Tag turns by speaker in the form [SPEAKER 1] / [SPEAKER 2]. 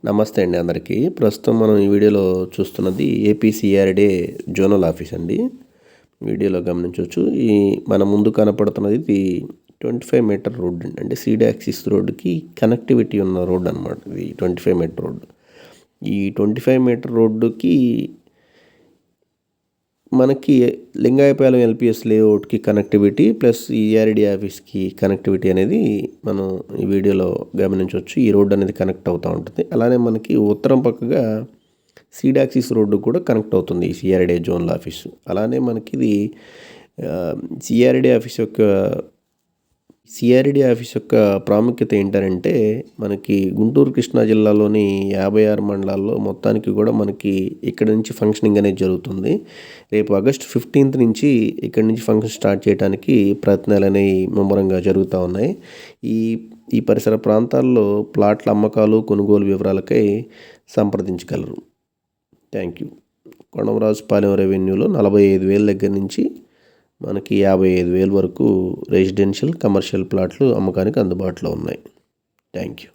[SPEAKER 1] నమస్తే అండి అందరికీ. ప్రస్తుతం మనం ఈ వీడియోలో చూస్తున్నది ఏపీ సిఆర్‌డే జోనల్ ఆఫీస్ అండి. వీడియోలో గమనించవచ్చు. మన ముందు కనపడుతున్నది ఇది 25 మీటర్ రోడ్ అండి. అంటే సీడ్ యాక్సిస్ రోడ్డుకి కనెక్టివిటీ ఉన్న రోడ్ అనమాట. ఇది 25 మీటర్ రోడ్. ఈ 25 మీటర్ రోడ్డుకి మనకి లింగాయపాలెం ఎల్పిఎస్ లేఅవుట్కి కనెక్టివిటీ ప్లస్ ఈఆర్‌డీ ఆఫీస్కి కనెక్టివిటీ అనేది మనం ఈ వీడియోలో గమనించవచ్చు. ఈ రోడ్ అనేది కనెక్ట్ అవుతూ ఉంటుంది. అలానే మనకి ఉత్తరం పక్కగా సీడ్ యాక్సిస్ రోడ్డు కూడా కనెక్ట్ అవుతుంది ఈ సిఆర్‌డే జోనల్ ఆఫీసు. అలానే మనకి ఇది సిఆర్‌డీ ఆఫీస్ యొక్క ప్రాముఖ్యత ఏంటంటే మనకి గుంటూరు కృష్ణా జిల్లాలోని 56 మండలాల్లో మొత్తానికి కూడా మనకి ఇక్కడ నుంచి ఫంక్షనింగ్ అనేది జరుగుతుంది. రేపు ఆగస్ట్ 15th నుంచి ఇక్కడి నుంచి ఫంక్షన్ స్టార్ట్ చేయడానికి ప్రయత్నాలు అనేవి ముమ్మరంగా జరుగుతూ ఉన్నాయి. ఈ పరిసర ప్రాంతాల్లో ప్లాట్ల అమ్మకాలు కొనుగోలు వివరాలకై సంప్రదించగలరు. Thank you. కొండమరాజుపాలెం రెవెన్యూలో 45,000 దగ్గర నుంచి మనకి 55,000 వరకు రెసిడెన్షియల్ కమర్షియల్ ప్లాట్లు అమ్మకానికి అందుబాటులో ఉన్నాయి. Thank you.